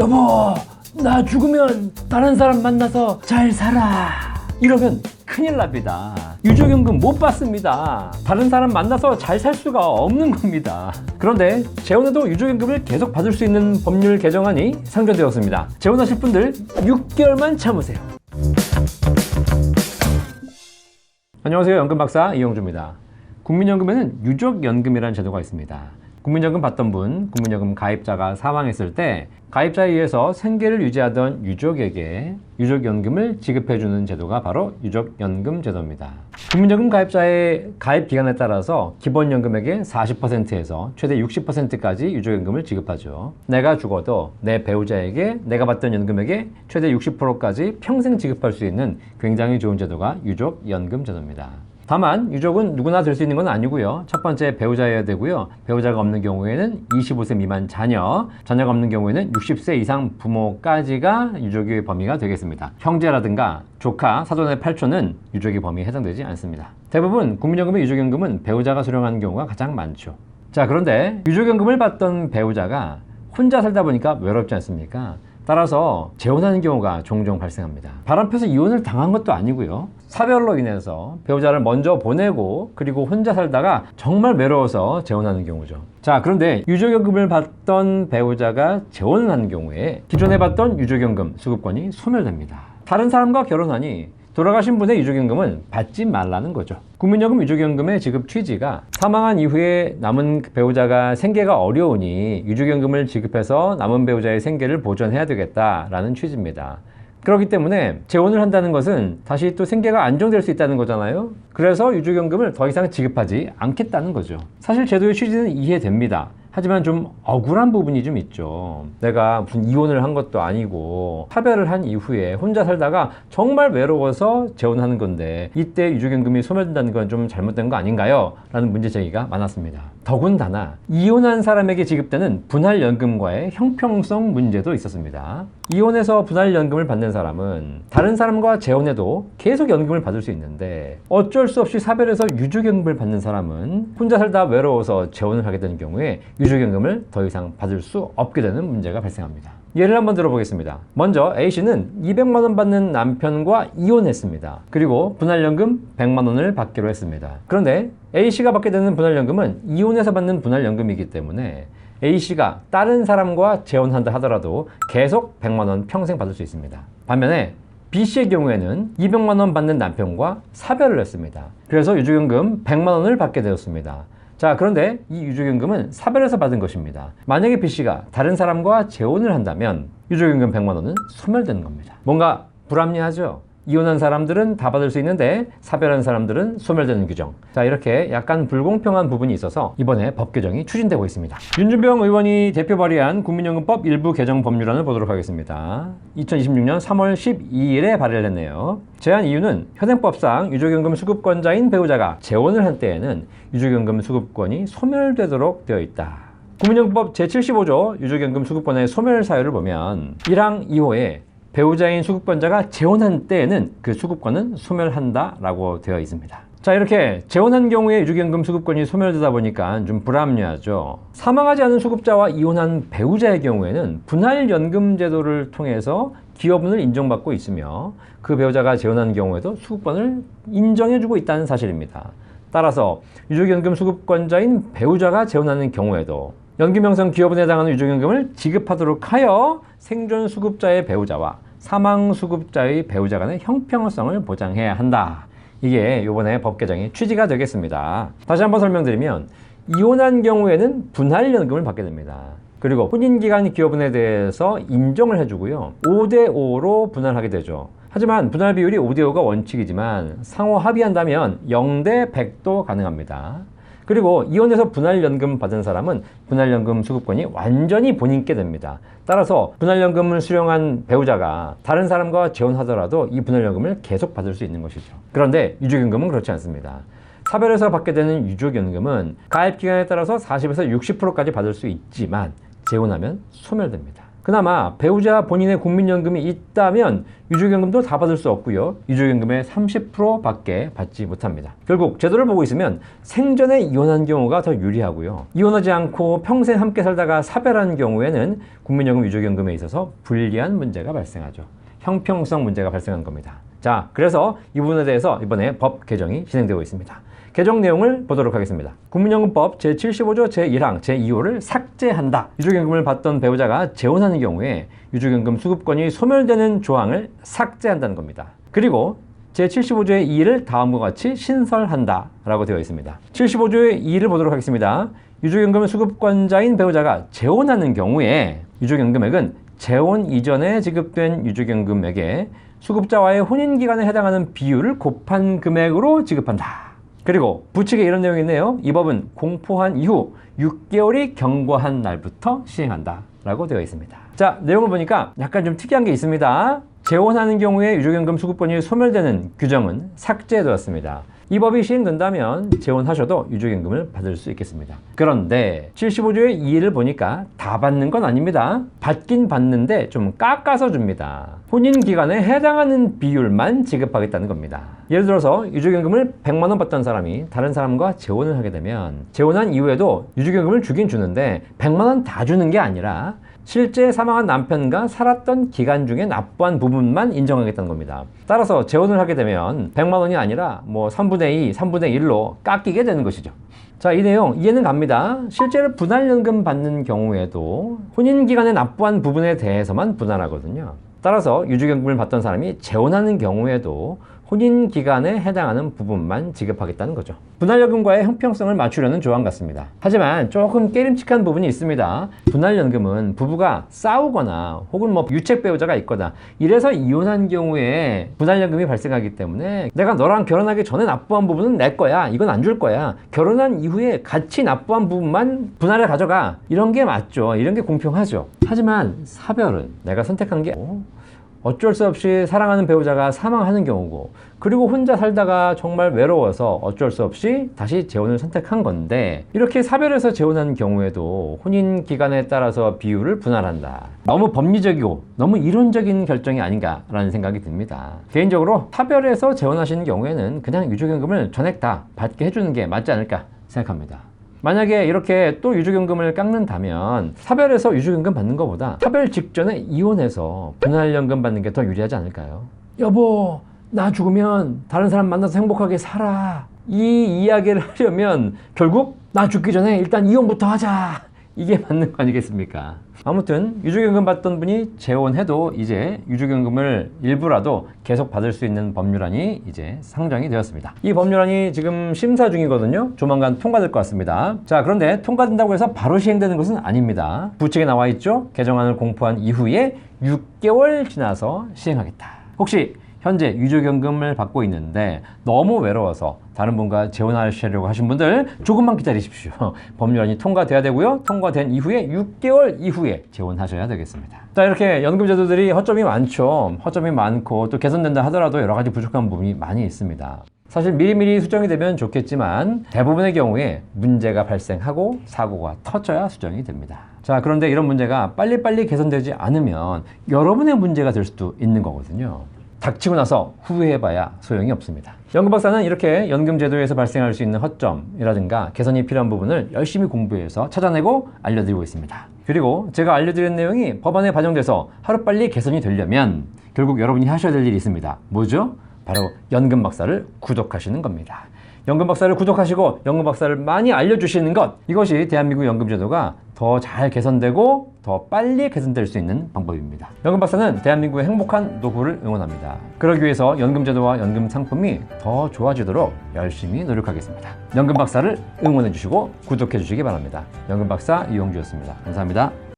여보, 나 죽으면 다른 사람 만나서 잘 살아, 이러면 큰일 납니다. 유족연금 못 받습니다. 다른 사람 만나서 잘 살 수가 없는 겁니다. 그런데 재혼해도 유족연금을 계속 받을 수 있는 법률 개정안이 상정되었습니다. 재혼하실 분들 6개월만 참으세요. 안녕하세요, 연금박사 이영주입니다. 국민연금에는 유족연금이라는 제도가 있습니다. 국민연금 받던 분, 국민연금 가입자가 사망했을 때 가입자에 의해서 생계를 유지하던 유족에게 유족연금을 지급해주는 제도가 바로 유족연금 제도입니다. 국민연금 가입자의 가입 기간에 따라서 기본연금액의 40%에서 최대 60%까지 유족연금을 지급하죠. 내가 죽어도 내 배우자에게 내가 받던 연금액의 최대 60%까지 평생 지급할 수 있는 굉장히 좋은 제도가 유족연금 제도입니다. 다만 유족은 누구나 될 수 있는 건 아니고요. 첫 번째, 배우자여야 되고요. 배우자가 없는 경우에는 25세 미만 자녀, 자녀가 없는 경우에는 60세 이상 부모까지가 유족의 범위가 되겠습니다. 형제라든가 조카, 사돈의 팔촌은 유족의 범위에 해당되지 않습니다. 대부분 국민연금의 유족연금은 배우자가 수령하는 경우가 가장 많죠. 자, 그런데 유족연금을 받던 배우자가 혼자 살다 보니까 외롭지 않습니까? 따라서 재혼하는 경우가 종종 발생합니다. 바람 펴서 이혼을 당한 것도 아니고요. 사별로 인해서 배우자를 먼저 보내고 그리고 혼자 살다가 정말 외로워서 재혼하는 경우죠. 자, 그런데 유족연금을 받던 배우자가 재혼을 하는 경우에 기존에 받던 유족연금 수급권이 소멸됩니다. 다른 사람과 결혼하니 돌아가신 분의 유족연금은 받지 말라는 거죠. 국민연금 유족연금의 지급 취지가 사망한 이후에 남은 배우자가 생계가 어려우니 유족연금을 지급해서 남은 배우자의 생계를 보존해야 되겠다라는 취지입니다. 그렇기 때문에 재혼을 한다는 것은 다시 또 생계가 안정될 수 있다는 거잖아요. 그래서 유족연금을 더 이상 지급하지 않겠다는 거죠. 사실 제도의 취지는 이해됩니다. 하지만 좀 억울한 부분이 좀 있죠. 내가 무슨 이혼을 한 것도 아니고 사별을 한 이후에 혼자 살다가 정말 외로워서 재혼하는 건데 이때 유족연금이 소멸된다는 건 좀 잘못된 거 아닌가요? 라는 문제 제기가 많았습니다. 더군다나 이혼한 사람에게 지급되는 분할연금과의 형평성 문제도 있었습니다. 이혼해서 분할연금을 받는 사람은 다른 사람과 재혼해도 계속 연금을 받을 수 있는데 어쩔 수 없이 사별해서 유족연금을 받는 사람은 혼자 살다 외로워서 재혼을 하게 되는 경우에 유족연금을 더 이상 받을 수 없게 되는 문제가 발생합니다. 예를 한번 들어보겠습니다. 먼저 A씨는 200만 원 받는 남편과 이혼했습니다. 그리고 분할연금 100만 원을 받기로 했습니다. 그런데 A씨가 받게 되는 분할연금은 이혼해서 받는 분할연금이기 때문에 A씨가 다른 사람과 재혼한다 하더라도 계속 100만 원 평생 받을 수 있습니다. 반면에 B씨의 경우에는 200만 원 받는 남편과 사별을 했습니다. 그래서 유족연금 100만 원을 받게 되었습니다. 자, 그런데 이 유족연금은 사별해서 받은 것입니다. 만약에 B씨가 다른 사람과 재혼을 한다면 유족연금 100만 원은 소멸되는 겁니다. 뭔가 불합리하죠? 이혼한 사람들은 다 받을 수 있는데 사별한 사람들은 소멸되는 규정. 자, 이렇게 약간 불공평한 부분이 있어서 이번에 법 개정이 추진되고 있습니다. 윤준병 의원이 대표 발의한 국민연금법 일부 개정 법률안을 보도록 하겠습니다. 2026년 3월 12일에 발의를 했네요. 제안 이유는 현행법상 유족연금 수급권자인 배우자가 재혼을 한 때에는 유족연금 수급권이 소멸되도록 되어 있다. 국민연금법 제75조 유족연금 수급권의 소멸 사유를 보면 1항 2호에 배우자인 수급권자가 재혼한 때에는 그 수급권은 소멸한다 라고 되어 있습니다. 자, 이렇게 재혼한 경우에 유족연금 수급권이 소멸되다 보니까 좀 불합리하죠. 사망하지 않은 수급자와 이혼한 배우자의 경우에는 분할연금 제도를 통해서 기여분을 인정받고 있으며 그 배우자가 재혼한 경우에도 수급권을 인정해주고 있다는 사실입니다. 따라서 유족연금 수급권자인 배우자가 재혼하는 경우에도 연금형성 기여분에 해당하는 유족연금을 지급하도록 하여 생존 수급자의 배우자와 사망 수급자의 배우자 간의 형평성을 보장해야 한다. 이게 이번에 법 개정의 취지가 되겠습니다. 다시 한번 설명드리면 이혼한 경우에는 분할연금을 받게 됩니다. 그리고 혼인기간 기여분에 대해서 인정을 해주고요. 5대5로 분할하게 되죠. 하지만 분할 비율이 5대5가 원칙이지만 상호 합의한다면 0대100도 가능합니다. 그리고 이혼해서 분할연금 받은 사람은 분할연금 수급권이 완전히 본인께 됩니다. 따라서 분할연금을 수령한 배우자가 다른 사람과 재혼하더라도 이 분할연금을 계속 받을 수 있는 것이죠. 그런데 유족연금은 그렇지 않습니다. 사별해서 받게 되는 유족연금은 가입기간에 따라서 40에서 60%까지 받을 수 있지만 재혼하면 소멸됩니다. 그나마 배우자 본인의 국민연금이 있다면 유족연금도 다 받을 수 없고요. 유족연금의 30%밖에 받지 못합니다. 결국 제도를 보고 있으면 생전에 이혼한 경우가 더 유리하고요. 이혼하지 않고 평생 함께 살다가 사별한 경우에는 국민연금 유족연금에 있어서 불리한 문제가 발생하죠. 형평성 문제가 발생한 겁니다. 자, 그래서 이 부분에 대해서 이번에 법 개정이 진행되고 있습니다. 개정 내용을 보도록 하겠습니다. 국민연금법 제75조 제1항 제2호를 삭제한다. 유족연금을 받던 배우자가 재혼하는 경우에 유족연금 수급권이 소멸되는 조항을 삭제한다는 겁니다. 그리고 제75조의 2를 다음과 같이 신설한다 라고 되어 있습니다. 75조의 2를 보도록 하겠습니다. 유족연금 수급권자인 배우자가 재혼하는 경우에 유족연금액은 재혼 이전에 지급된 유족연금액에 수급자와의 혼인기간에 해당하는 비율을 곱한 금액으로 지급한다. 그리고 부칙에 이런 내용이 있네요. 이 법은 공포한 이후 6개월이 경과한 날부터 시행한다 라고 되어 있습니다. 자, 내용을 보니까 약간 좀 특이한 게 있습니다. 재혼하는 경우에 유족연금 수급권이 소멸되는 규정은 삭제되었습니다. 이 법이 시행된다면 재혼하셔도 유족연금을 받을 수 있겠습니다. 그런데 75조의 2를 보니까 다 받는 건 아닙니다. 받긴 받는데 좀 깎아서 줍니다. 혼인기간에 해당하는 비율만 지급하겠다는 겁니다. 예를 들어서 유족연금을 100만 원 받던 사람이 다른 사람과 재혼을 하게 되면 재혼한 이후에도 유족연금을 주긴 주는데 100만 원 다 주는 게 아니라 실제 사망한 남편과 살았던 기간 중에 납부한 부분만 인정하겠다는 겁니다. 따라서 재혼을 하게 되면 100만 원이 아니라 뭐 3분의 2, 3분의 1로 깎이게 되는 것이죠. 자, 이 내용 이해는 갑니다. 실제로 분할연금 받는 경우에도 혼인기간에 납부한 부분에 대해서만 분할하거든요. 따라서 유족연금을 받던 사람이 재혼하는 경우에도 혼인기간에 해당하는 부분만 지급하겠다는 거죠. 분할연금과의 형평성을 맞추려는 조항 같습니다. 하지만 조금 깨림칙한 부분이 있습니다. 분할연금은 부부가 싸우거나 혹은 뭐 유책 배우자가 있거나 이래서 이혼한 경우에 분할연금이 발생하기 때문에 내가 너랑 결혼하기 전에 납부한 부분은 내 거야. 이건 안 줄 거야. 결혼한 이후에 같이 납부한 부분만 분할을 가져가. 이런 게 맞죠. 이런 게 공평하죠. 하지만 사별은 내가 선택한 게 어쩔 수 없이 사랑하는 배우자가 사망하는 경우고, 그리고 혼자 살다가 정말 외로워서 어쩔 수 없이 다시 재혼을 선택한 건데, 이렇게 사별해서 재혼한 경우에도 혼인 기간에 따라서 비율을 분할한다. 너무 법리적이고 너무 이론적인 결정이 아닌가라는 생각이 듭니다. 개인적으로 사별해서 재혼하시는 경우에는 그냥 유족연금을 전액 다 받게 해주는 게 맞지 않을까 생각합니다. 만약에 이렇게 또 유족연금을 깎는다면 사별해서 유족연금 받는 것보다 사별 직전에 이혼해서 분할연금 받는 게 더 유리하지 않을까요? 여보, 나 죽으면 다른 사람 만나서 행복하게 살아. 이 이야기를 하려면 결국 나 죽기 전에 일단 이혼부터 하자. 이게 맞는 거 아니겠습니까? 아무튼 유족연금 받던 분이 재혼해도 이제 유족연금을 일부라도 계속 받을 수 있는 법률안이 이제 상정이 되었습니다. 이 법률안이 지금 심사 중이거든요. 조만간 통과될 것 같습니다. 자, 그런데 통과된다고 해서 바로 시행되는 것은 아닙니다. 부칙에 나와 있죠. 개정안을 공포한 이후에 6개월 지나서 시행하겠다. 혹시 현재 유족연금을 받고 있는데 너무 외로워서 다른 분과 재혼하시려고 하신 분들 조금만 기다리십시오. 법률안이 통과돼야 되고요. 통과된 이후에 6개월 이후에 재혼하셔야 되겠습니다. 자, 이렇게 연금 제도들이 허점이 많죠. 허점이 많고 또 개선된다 하더라도 여러 가지 부족한 부분이 많이 있습니다. 사실 미리미리 수정이 되면 좋겠지만 대부분의 경우에 문제가 발생하고 사고가 터져야 수정이 됩니다. 자, 그런데 이런 문제가 빨리빨리 개선되지 않으면 여러분의 문제가 될 수도 있는 거거든요. 닥치고 나서 후회해봐야 소용이 없습니다. 연금박사는 이렇게 연금제도에서 발생할 수 있는 허점이라든가 개선이 필요한 부분을 열심히 공부해서 찾아내고 알려드리고 있습니다. 그리고 제가 알려드린 내용이 법안에 반영돼서 하루빨리 개선이 되려면 결국 여러분이 하셔야 될 일이 있습니다. 뭐죠? 바로 연금박사를 구독하시는 겁니다. 연금박사를 구독하시고 연금박사를 많이 알려주시는 것, 이것이 대한민국 연금제도가 더 잘 개선되고 더 빨리 개선될 수 있는 방법입니다. 연금박사는 대한민국의 행복한 노후를 응원합니다. 그러기 위해서 연금제도와 연금 상품이 더 좋아지도록 열심히 노력하겠습니다. 연금박사를 응원해 주시고 구독해 주시기 바랍니다. 연금박사 이용주였습니다. 감사합니다.